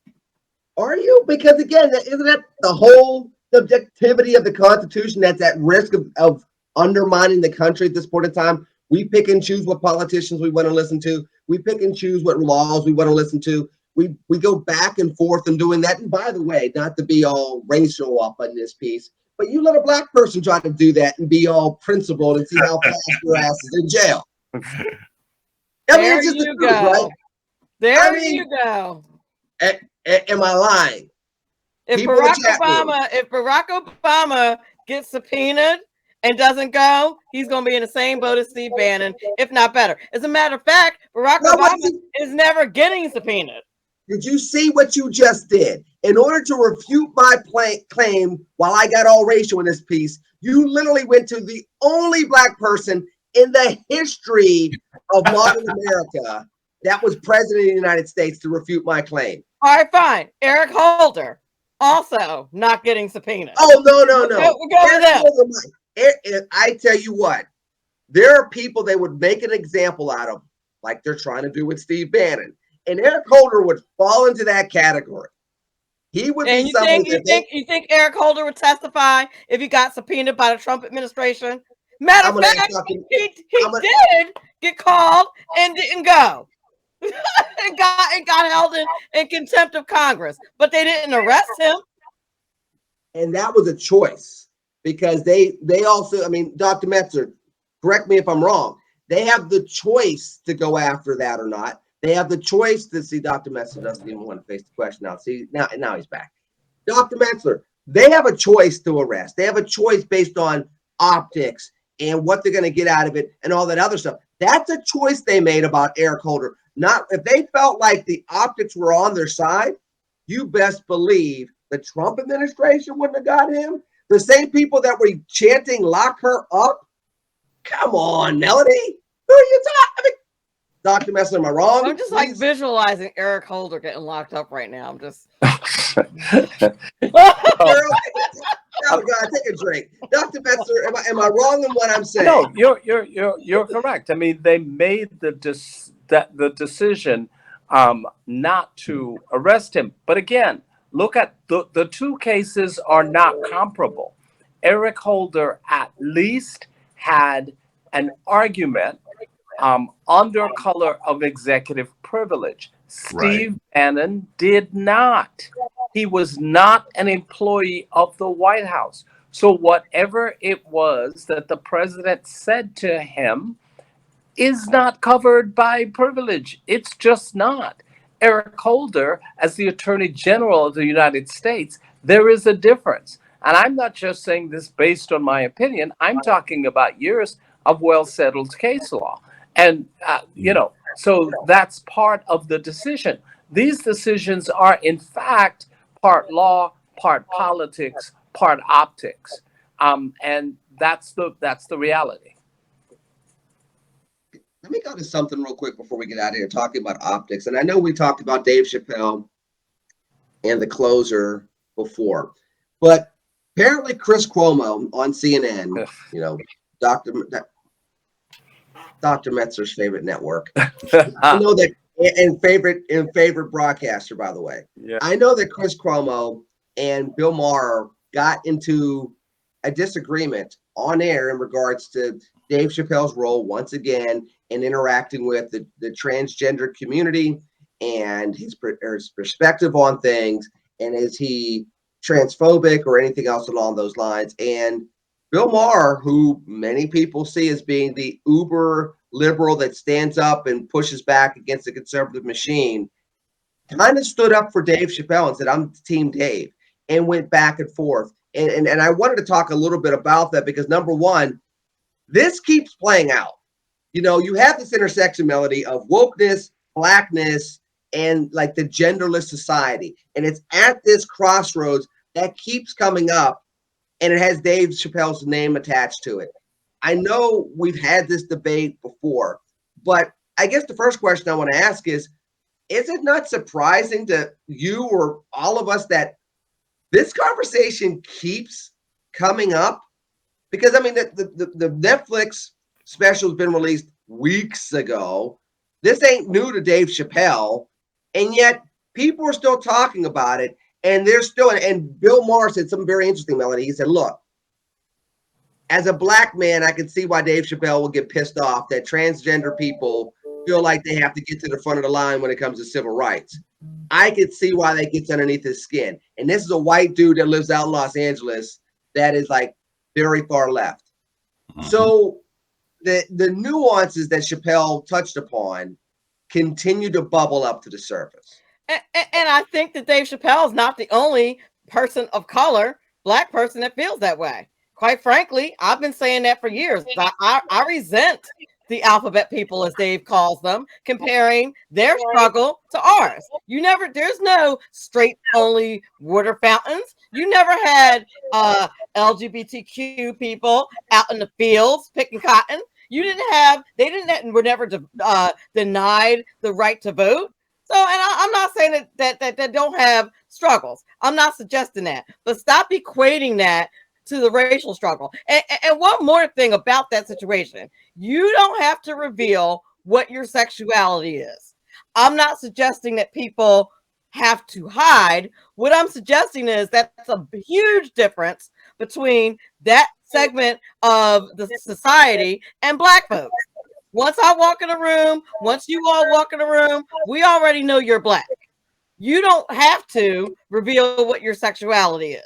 Are you? Because again, isn't that the whole subjectivity of the Constitution that's at risk of undermining the country at this point in time? We pick and choose what politicians we want to listen to. We pick and choose what laws we want to listen to. We go back and forth in doing that. And by the way, not to be all racial up on this piece, but you let a black person try to do that and be all principled and see how fast your ass is in jail. I mean, it's just the truth, right? There you go. Am I lying? If Barack Obama gets subpoenaed and doesn't go, he's going to be in the same boat as Steve Bannon, if not better. As a matter of fact, Barack Obama is never getting subpoenaed. Did you see what you just did? In order to refute my claim, while I got all racial in this piece, you literally went to the only black person in the history of modern America that was president of the United States to refute my claim. All right, fine. Eric Holder, also not getting subpoenaed. Oh, no. We'll go with that. I tell you what, there are people they would make an example out of, like they're trying to do with Steve Bannon. And Eric Holder would fall into that category. He would be someone you think Eric Holder would testify if he got subpoenaed by the Trump administration? Matter of fact, he did get called and didn't go. and got held in contempt of Congress, but they didn't arrest him. And that was a choice because they also, I mean, Dr. Metzler, correct me if I'm wrong, they have the choice to go after that or not. They have the choice to see. Dr. Metzler doesn't even want to face the question now. See, now he's back. Dr. Metzler, they have a choice to arrest. They have a choice based on optics and what they're going to get out of it and all that other stuff. That's a choice they made about Eric Holder. Not if they felt like the optics were on their side, you best believe the Trump administration wouldn't have got him. The same people that were chanting "lock her up." Come on, Melody. Who are you talking? I mean, Dr. Messler, am I wrong? I'm just like visualizing Eric Holder getting locked up right now. I'm just. Girl, oh God, take a drink. Dr. Metzler, am I wrong in what I'm saying? No, you're correct. I mean, they made the decision not to arrest him. But again, look at the two cases are not comparable. Eric Holder at least had an argument under color of executive privilege. Steve Bannon did not. He was not an employee of the White House. So whatever it was that the president said to him is not covered by privilege. It's just not. Eric Holder, as the Attorney General of the United States, there is a difference. And I'm not just saying this based on my opinion. I'm talking about years of well-settled case law. And, so that's part of the decision. These decisions are, in fact, part law, part politics, part optics. And that's the reality. Let me go to something real quick before we get out of here talking about optics. And I know we talked about Dave Chappelle and the closer before, but apparently Chris Cuomo on CNN, Dr. Metzler's favorite network. I know that, and favorite broadcaster, by the way. Yeah. I know that Chris Cuomo and Bill Maher got into a disagreement on air in regards to Dave Chappelle's role once again in interacting with the transgender community and his perspective on things, and is he transphobic or anything else along those lines. And Bill Maher, who many people see as being the uber liberal that stands up and pushes back against the conservative machine, kind of stood up for Dave Chappelle and said, "I'm Team Dave," and went back and forth. And I wanted to talk a little bit about that because, number one, this keeps playing out. You have this intersection, Melody, of wokeness, blackness, and like the genderless society. And it's at this crossroads that keeps coming up, and it has Dave Chappelle's name attached to it. I know we've had this debate before, but I guess the first question I want to ask is it not surprising to you or all of us that this conversation keeps coming up? Because, I mean, the Netflix special has been released weeks ago. This ain't new to Dave Chappelle, and yet people are still talking about it, and they're still, and Bill Maher said something very interesting, Melody. He said, look, as a black man, I can see why Dave Chappelle will get pissed off that transgender people feel like they have to get to the front of the line when it comes to civil rights. I could see why that gets underneath his skin. And this is a white dude that lives out in Los Angeles that is like very far left. Mm-hmm. So the nuances that Chappelle touched upon continue to bubble up to the surface. And I think that Dave Chappelle is not the only person of color, black person that feels that way. Quite frankly, I've been saying that for years. I resent the alphabet people, as Dave calls them, comparing their struggle to ours. There's no straight only water fountains. You never had LGBTQ people out in the fields picking cotton. Were never denied the right to vote. So, and I'm not saying that they don't have struggles. I'm not suggesting that, but stop equating that to the racial struggle. And one more thing about that situation, you don't have to reveal what your sexuality is. I'm not suggesting that people have to hide. What I'm suggesting is that's a huge difference between that segment of the society and black folks. Once I walk in a room, once you all walk in a room, we already know you're black. You don't have to reveal what your sexuality is.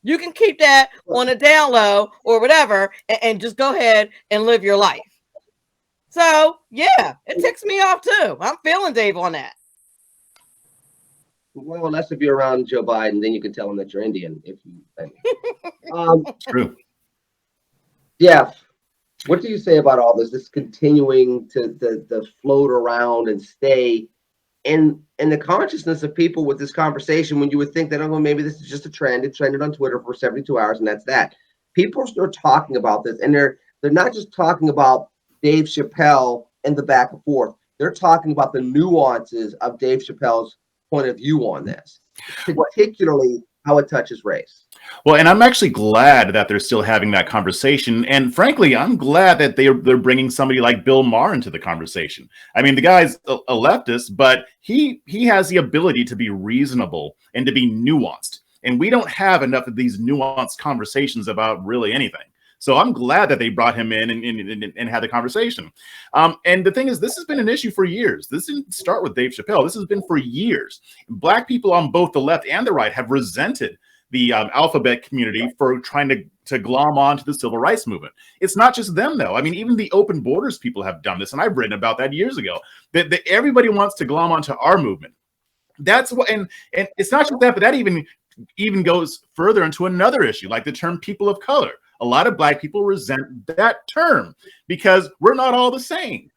You can keep that on a down low or whatever and just go ahead and live your life. So, yeah, it ticks me off too. I'm feeling Dave on that. Well, unless if you're around Joe Biden, then you can tell him that you're Indian. True. Jeff, what do you say about all this? This continuing to float around and stay in the consciousness of people with this conversation, when you would think that, oh, well, maybe this is just a trend. It trended on Twitter for 72 hours, and that's that. People are talking about this, and they're not just talking about Dave Chappelle and the back and forth. They're talking about the nuances of Dave Chappelle's point of view on this, particularly how it touches race. Well, and I'm actually glad that they're still having that conversation. And frankly, I'm glad that they're bringing somebody like Bill Maher into the conversation. I mean, the guy's a leftist, but he has the ability to be reasonable and to be nuanced. And we don't have enough of these nuanced conversations about really anything. So I'm glad that they brought him in and had the conversation. And the thing is, this has been an issue for years. This didn't start with Dave Chappelle. This has been for years. Black people on both the left and the right have resented the alphabet community for trying to glom on to the civil rights movement. It's not just them, though. I mean, even the open borders people have done this, and I've written about that years ago, that everybody wants to glom onto our movement. That's what, and it's not just that, but that even goes further into another issue, like the term people of color. A lot of Black people resent that term because we're not all the same.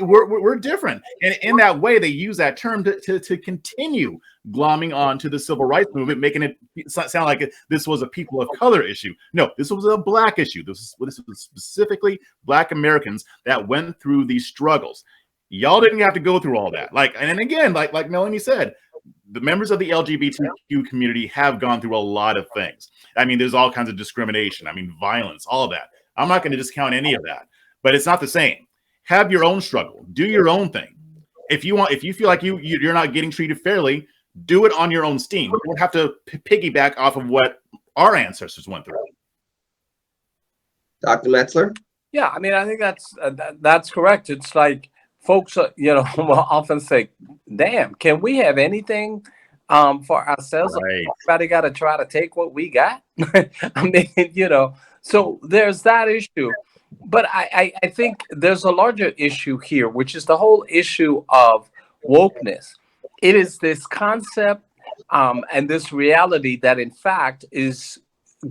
We're different. And in that way, they use that term to continue glomming on to the civil rights movement, making it sound like this was a people of color issue. No, this was a Black issue. This was specifically Black Americans that went through these struggles. Y'all didn't have to go through all that. And again, like Melanie said, the members of the LGBTQ community have gone through a lot of things. I mean, there's all kinds of discrimination. I mean, violence, all of that. I'm not going to discount any of that, but it's not the same. Have your own struggle. Do your own thing. If you feel like you're not getting treated fairly, do it on your own steam. You don't have to piggyback off of what our ancestors went through. Dr. Metzler? Yeah, I mean, I think that's correct. It's like folks, will often say, "Damn, can we have anything for ourselves? Right. Everybody got to try to take what we got." I mean, so there's that issue. But I think there's a larger issue here, which is the whole issue of wokeness. It is this concept and this reality that, in fact, is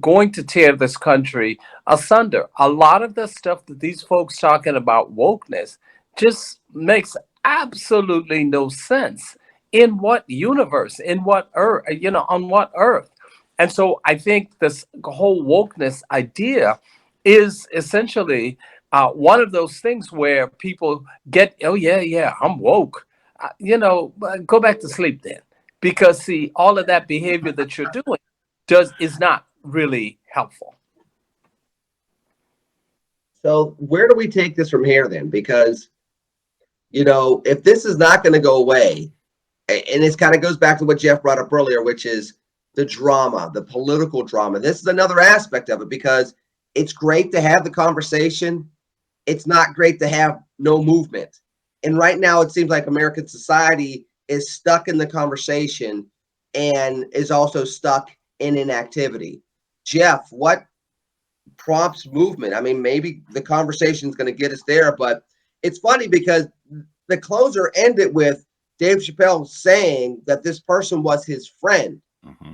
going to tear this country asunder. A lot of the stuff that these folks talking about wokeness just makes absolutely no sense. In what universe? In what earth? On what earth? And so I think this whole wokeness idea is essentially one of those things where people get, oh yeah, I'm woke. Go back to sleep then, because see, all of that behavior that you're doing is not really helpful. So where do we take this from here then? Because if this is not going to go away, and this kind of goes back to what Jeff brought up earlier, which is the drama, the political drama. This is another aspect of it, because it's great to have the conversation. It's not great to have no movement. And right now, it seems like American society is stuck in the conversation and is also stuck in inactivity. Jeff, what prompts movement? I mean, maybe the conversation is going to get us there, but it's funny because the closer ended with Dave Chappelle saying that this person was his friend,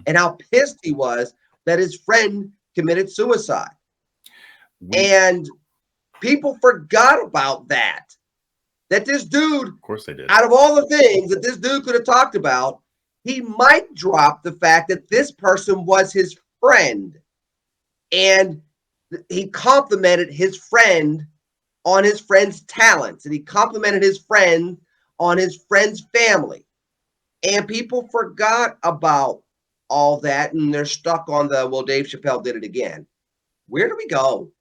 and how pissed he was that his friend committed suicide. And people forgot about that this dude, of course they did, out of all the things that this dude could have talked about, he might drop the fact that this person was his friend. And he complimented his friend on his friend's talents, and he complimented his friend on his friend's family. And people forgot about all that, and they're stuck on well, Dave Chappelle did it again. Where do we go?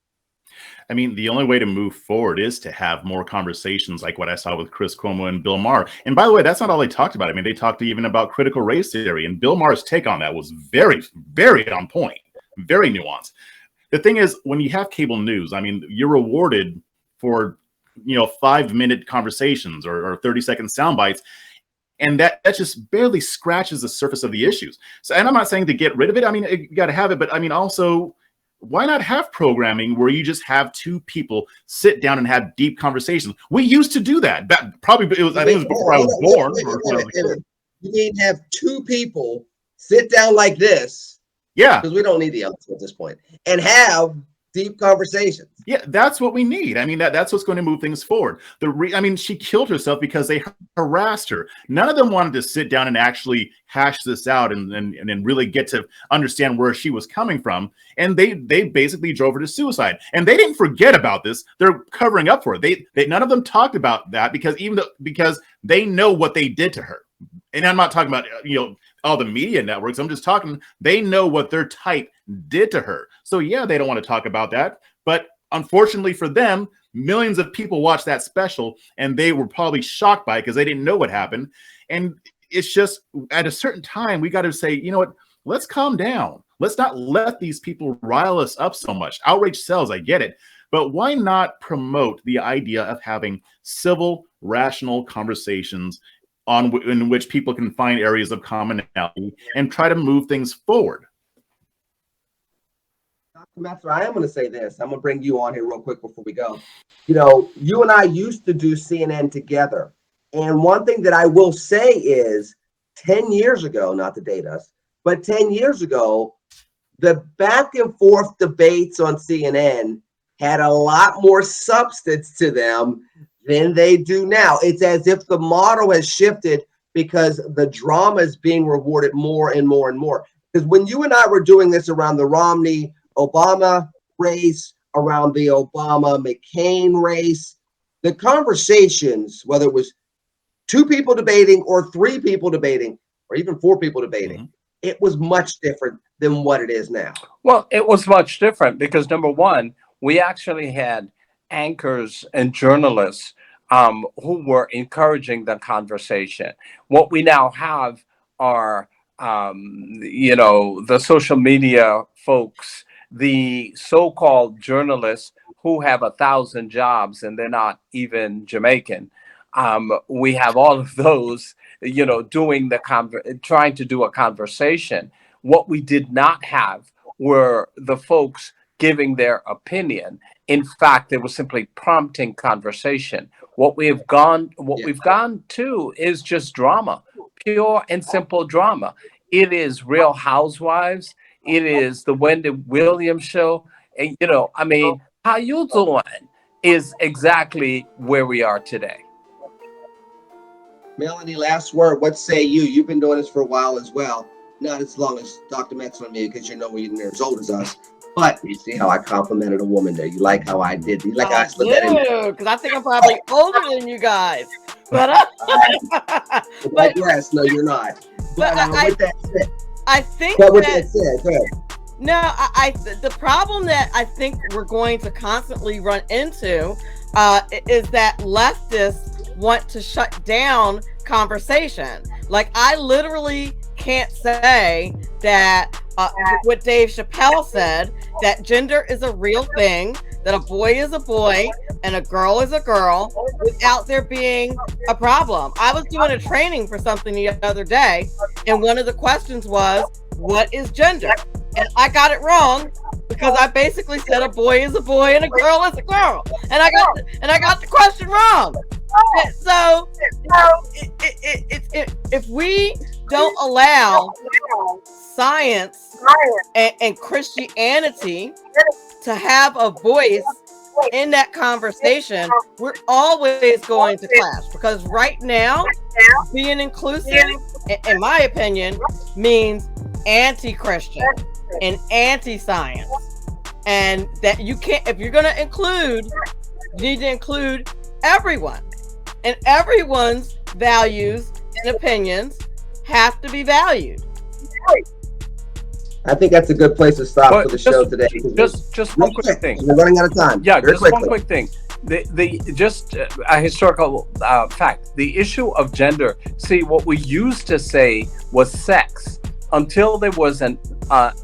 I mean, the only way to move forward is to have more conversations like what I saw with Chris Cuomo and Bill Maher. And by the way, that's not all they talked about. I mean, they talked even about critical race theory, and Bill Maher's take on that was very, very on point, very nuanced. The thing is, when you have cable news, I mean, you're rewarded for, 5-minute conversations or 30-second sound bites. And that just barely scratches the surface of the issues. So, and I'm not saying to get rid of it. I mean, you got to have it, but I mean, also, why not have programming where you just have two people sit down and have deep conversations? We used to do that. That probably I think it was before I was born. You need to have two people sit down like this. Yeah, because we don't need the others at this point, and have deep conversations. Yeah, that's what we need. I mean, that's what's going to move things forward. I mean, she killed herself because they harassed her. None of them wanted to sit down and actually hash this out and really get to understand where she was coming from. And they basically drove her to suicide. And they didn't forget about this. They're covering up for it. They none of them talked about that because they know what they did to her. And I'm not talking about all the media networks. I'm just talking, they know what their type did to her. So yeah, they don't want to talk about that. But unfortunately for them, millions of people watched that special and they were probably shocked by it because they didn't know what happened. And it's just at a certain time, we got to say, you know what, let's calm down. Let's not let these people rile us up so much. Outrage sells, I get it. But why not promote the idea of having civil, rational conversations in which people can find areas of commonality and try to move things forward? Dr. Metzler, I am going to say this. I'm going to bring you on here real quick before we go. You and I used to do CNN together. And one thing that I will say is 10 years ago, not to date us, but 10 years ago, the back and forth debates on CNN had a lot more substance to them than they do now. It's as if the model has shifted because the drama is being rewarded more and more and more. Because when you and I were doing this around the Romney-Obama race, around the Obama-McCain race, the conversations, whether it was 2 people debating or 3 people debating, or even 4 people debating, it was much different than what it is now. Well, it was much different because, number one, we actually had anchors and journalists who were encouraging the conversation. What we now have are, the social media folks, the so-called journalists who have 1,000 jobs and they're not even Jamaican. We have all of those, doing trying to do a conversation. What we did not have were the folks giving their opinion. In fact, it was simply prompting conversation. What we've gone to is just drama, pure and simple drama. It is Real Housewives. It is the Wendy Williams show. And, how you doing is exactly where we are today. Melanie, last word. What say you? You've been doing this for a while as well. Not as long as Dr. Metzler and me, because you're as old as us. But you see how I complimented a woman there. You like how I did. You like how I slipped that in there. Because I think I'm probably older than you guys. But yes, no, you're not. But with that said, I think but with that said, go ahead. No, the problem that I think we're going to constantly run into is that leftists want to shut down conversation. Like, I literally can't say that what Dave Chappelle said, that gender is a real thing, that a boy is a boy and a girl is a girl, without there being a problem. I was doing a training for something the other day, and one of the questions was, what is gender? And I got it wrong because I basically said a boy is a boy and a girl is a girl, and I got the question wrong. And so if we don't allow science and Christianity to have a voice in that conversation, we're always going to clash, because right now being inclusive, in my opinion, means anti-Christian and anti-science, and that you can't, if you're going to include, you need to include everyone, and everyone's values and opinions have to be valued. I think that's a good place to stop for the show today. Just one quick thing. We're running out of time. Yeah, just one quick thing. Just a historical fact. The issue of gender. See, what we used to say was sex until there was an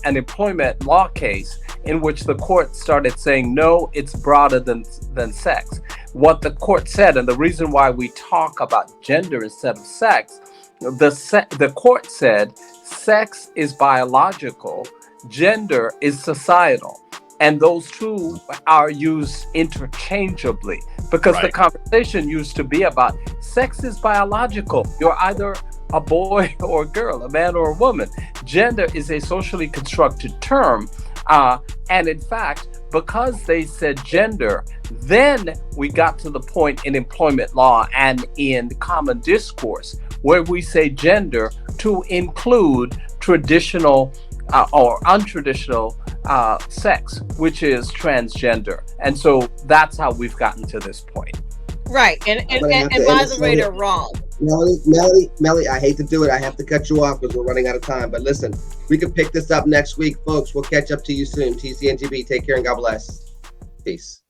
employment law case in which the court started saying, no, it's broader than sex. What the court said, and the reason why we talk about gender instead of sex, the court said sex is biological, gender is societal. And those two are used interchangeably, because the conversation used to be about sex is biological. You're either a boy or a girl, a man or a woman. Gender is a socially constructed term. And in fact, because they said gender, then we got to the point in employment law and in common discourse where we say gender to include traditional or untraditional sex, which is transgender. And so that's how we've gotten to this point. Right. And by the way, they're wrong. Melly, I hate to do it. I have to cut you off because we're running out of time. But listen, we can pick this up next week, folks. We'll catch up to you soon. TCNGB, take care and God bless. Peace.